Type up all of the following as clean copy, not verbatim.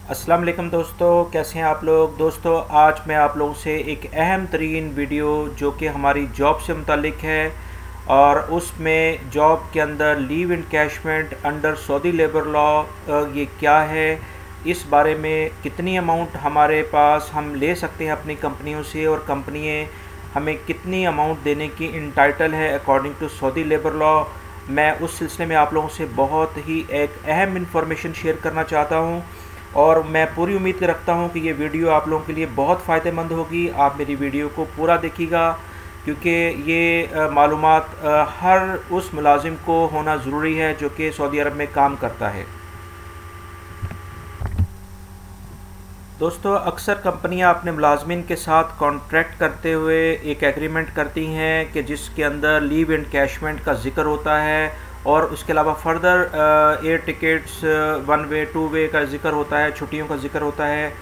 अस्सलाम वालेकुम दोस्तों, कैसे हैं आप लोग। दोस्तों आज मैं आप लोगों से एक अहम तरीन वीडियो जो कि हमारी जॉब से मुतालिक है और उसमें जॉब के अंदर leave encashment under Saudi labour law ये क्या है, इस बारे में कितनी अमाउंट हमारे पास हम ले सकते हैं अपनी कंपनियों से और कंपनियाँ हमें कितनी अमाउंट देने की इंटाइटल है according to Saudi labour law. मैं उस सिलसिले में आप लोगों से बहुत ही एक अहम इंफॉर्मेशन शेयर करना चाहता हूँ और मैं पूरी उम्मीद रखता हूँ कि ये वीडियो आप लोगों के लिए बहुत फ़ायदेमंद होगी। आप मेरी वीडियो को पूरा देखिएगा क्योंकि ये मालूमात हर उस मुलाजिम को होना ज़रूरी है जो कि सऊदी अरब में काम करता है। दोस्तों अक्सर कंपनियां अपने मुलाजमिन के साथ कॉन्ट्रैक्ट करते हुए एक एग्रीमेंट करती हैं कि जिसके अंदर लीव एनकैशमेंट का ज़िक्र होता है और उसके अलावा further air tickets, one way two way का ज़िक्र होता है, छुट्टियों का ज़िक्र होता है।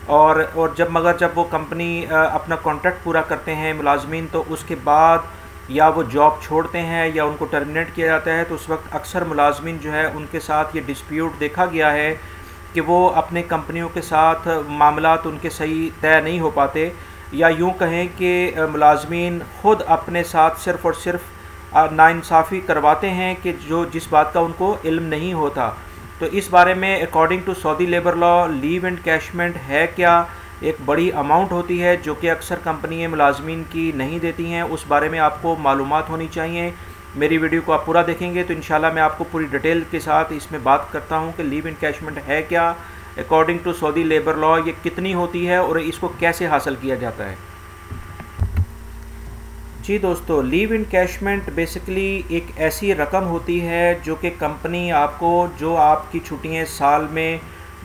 और जब वो कंपनी अपना कॉन्ट्रैक्ट पूरा करते हैं मुलाजमिन, तो उसके बाद या वो जॉब छोड़ते हैं या उनको टर्मिनेट किया जाता है, तो उस वक्त अक्सर मुलाजमिन जो है उनके साथ ये डिस्प्यूट देखा गया है कि वो अपने कंपनियों के साथ मामलात उनके सही तय नहीं हो पाते, या यूँ कहें कि मुलाजमीन ख़ुद अपने साथ सिर्फ़ और सिर्फ नाइंसाफ़ी करवाते हैं कि जो जिस बात का उनको इल्म नहीं होता। तो इस बारे में according to Saudi labour law leave encashment है क्या, एक बड़ी अमाउंट होती है जो कि अक्सर कंपनियाँ मुलाजमीन की नहीं देती हैं। उस बारे में आपको मालूमात होनी चाहिए। मेरी वीडियो को आप पूरा देखेंगे तो इंशाल्लाह मैं आपको पूरी डिटेल के साथ इसमें बात करता हूं कि लीव इनकैशमेंट है क्या, according to Saudi labour law ये कितनी होती है और इसको कैसे हासिल किया जाता है। जी दोस्तों, लीव इनकैशमेंट बेसिकली एक ऐसी रकम होती है जो कि कंपनी आपको, जो आपकी छुट्टियां साल में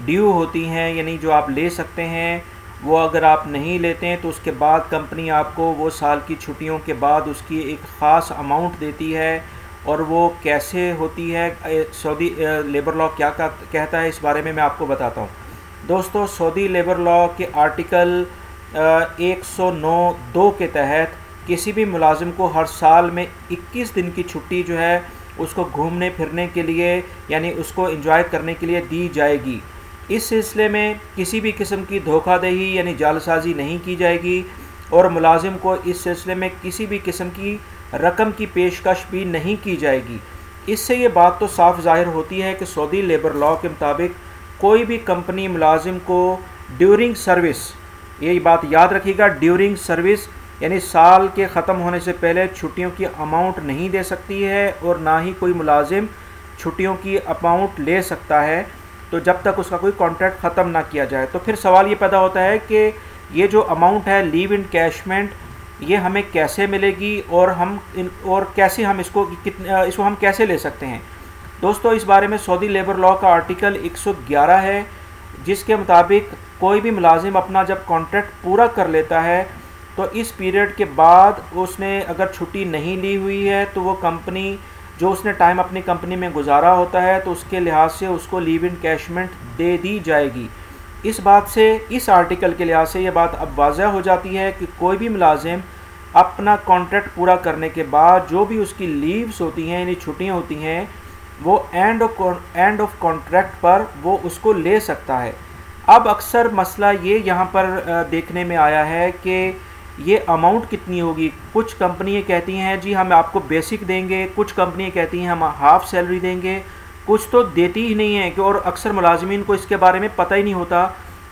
ड्यू होती हैं यानी जो आप ले सकते हैं, वो अगर आप नहीं लेते हैं तो उसके बाद कंपनी आपको वो साल की छुट्टियों के बाद उसकी एक ख़ास अमाउंट देती है। और वो कैसे होती है, सऊदी लेबर लॉ क्या कहता है, इस बारे में मैं आपको बताता हूँ। दोस्तों सऊदी लेबर लॉ के आर्टिकल 109(2) के तहत किसी भी मुलाजिम को हर साल में 21 दिन की छुट्टी जो है उसको घूमने फिरने के लिए यानी उसको एंजॉय करने के लिए दी जाएगी। इस सिलसिले में किसी भी किस्म की धोखाधड़ी यानी जालसाजी नहीं की जाएगी और मुलाजिम को इस सिलसिले में किसी भी किस्म की रकम की पेशकश भी नहीं की जाएगी। इससे ये बात तो साफ ज़ाहिर होती है कि सऊदी लेबर लॉ के मुताबिक कोई भी कंपनी मुलाजिम को ड्यूरिंग सर्विस, ये बात याद रखिएगा, ड्यूरिंग सर्विस यानी साल के ख़त्म होने से पहले छुट्टियों की अमाउंट नहीं दे सकती है और ना ही कोई मुलाजिम छुट्टियों की अमाउंट ले सकता है तो जब तक उसका कोई कॉन्ट्रैक्ट ख़त्म ना किया जाए। तो फिर सवाल ये पैदा होता है कि ये जो अमाउंट है लीव इनकैशमेंट ये हमें कैसे मिलेगी और कैसे हम इसको हम कैसे ले सकते हैं। दोस्तों इस बारे में सऊदी लेबर लॉ का आर्टिकल 111 है जिसके मुताबिक कोई भी मुलाजिम अपना जब कॉन्ट्रैक्ट पूरा कर लेता है तो इस पीरियड के बाद उसने अगर छुट्टी नहीं ली हुई है तो वो कंपनी जो उसने टाइम अपनी कंपनी में गुजारा होता है तो उसके लिहाज से उसको लीव इनकैशमेंट दे दी जाएगी। इस बात से, इस आर्टिकल के लिहाज से ये बात अब वाज़ह हो जाती है कि कोई भी मुलाजिम अपना कॉन्ट्रैक्ट पूरा करने के बाद जो भी उसकी लीव्स होती हैं यानी छुट्टियां होती हैं वो एंड ऑफ कॉन्ट्रैक्ट पर वो उसको ले सकता है। अब अक्सर मसला ये यहाँ पर देखने में आया है कि ये अमाउंट कितनी होगी। कुछ कंपनियाँ कहती हैं जी हम आपको बेसिक देंगे, कुछ कंपनियाँ कहती हैं हम हाफ़ सैलरी देंगे, कुछ तो देती ही नहीं है कि और अक्सर मुलाजमीन को इसके बारे में पता ही नहीं होता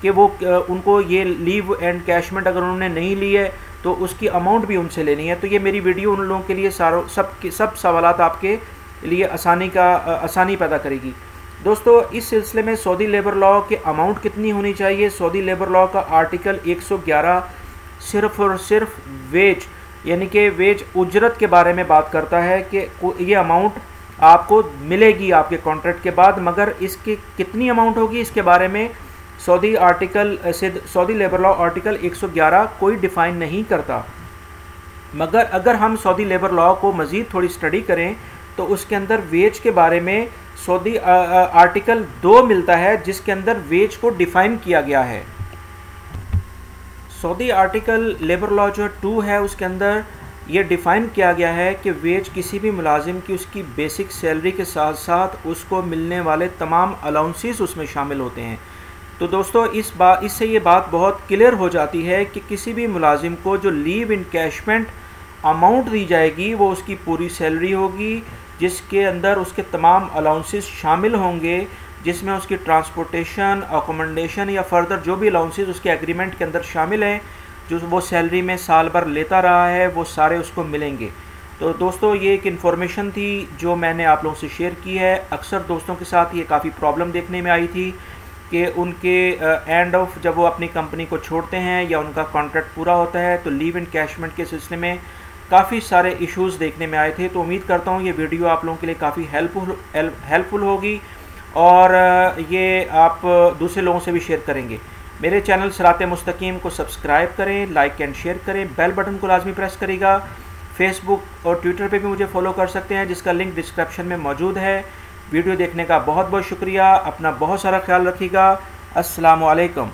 कि वो उनको ये लीव एनकैशमेंट अगर उन्होंने नहीं ली है तो उसकी अमाउंट भी उनसे लेनी है। तो ये मेरी वीडियो उन लोगों के लिए सब सवालात आपके लिए आसानी पैदा करेगी। दोस्तों इस सिलसिले में सऊदी लेबर लॉ के अमाउंट कितनी होनी चाहिए, सऊदी लेबर लॉ का आर्टिकल 111 सिर्फ़ और सिर्फ वेज यानी कि वेज उजरत के बारे में बात करता है कि ये अमाउंट आपको मिलेगी आपके कॉन्ट्रैक्ट के बाद, मगर इसकी कितनी अमाउंट होगी इसके बारे में सऊदी लेबर लॉ आर्टिकल 111 कोई डिफ़ाइन नहीं करता। मगर अगर हम सऊदी लेबर लॉ को मज़ीद थोड़ी स्टडी करें तो उसके अंदर वेज के बारे में सऊदी आर्टिकल 2 मिलता है जिसके अंदर वेज को डिफ़ाइन किया गया है। सऊदी आर्टिकल लेबर लॉ जो 2 है उसके अंदर ये डिफ़ाइन किया गया है कि वेज किसी भी मुलाजिम की उसकी बेसिक सैलरी के साथ साथ उसको मिलने वाले तमाम अलाउंसेस उसमें शामिल होते हैं। तो दोस्तों इससे ये बात बहुत क्लियर हो जाती है कि किसी भी मुलाजिम को जो लीव इनकैशमेंट अमाउंट दी जाएगी वो उसकी पूरी सैलरी होगी, जिसके अंदर उसके तमाम अलाउंसेस शामिल होंगे, जिसमें उसकी ट्रांसपोर्टेशन, अकोमोडेशन या फर्दर जो भी अलाउंसेस उसके एग्रीमेंट के अंदर शामिल हैं, जो वो सैलरी में साल भर लेता रहा है, वो सारे उसको मिलेंगे। तो दोस्तों ये एक इन्फॉर्मेशन थी जो मैंने आप लोगों से शेयर की है। अक्सर दोस्तों के साथ ये काफ़ी प्रॉब्लम देखने में आई थी कि उनके एंड ऑफ जब वो अपनी कंपनी को छोड़ते हैं या उनका कॉन्ट्रैक्ट पूरा होता है तो लीव इनकैशमेंट के सिलसिले में काफ़ी सारे इश्यूज़ देखने में आए थे। तो उम्मीद करता हूँ ये वीडियो आप लोगों के लिए काफ़ी हेल्पफुल होगी और ये आप दूसरे लोगों से भी शेयर करेंगे। मेरे चैनल सिराते मुस्तकीम को सब्सक्राइब करें, लाइक एंड शेयर करें, बेल बटन को लाजमी प्रेस करिएगा। फेसबुक और ट्विटर पे भी मुझे फॉलो कर सकते हैं, जिसका लिंक डिस्क्रिप्शन में मौजूद है। वीडियो देखने का बहुत बहुत शुक्रिया। अपना बहुत सारा ख्याल रखिएगा। अस्सलामु अलैकुम।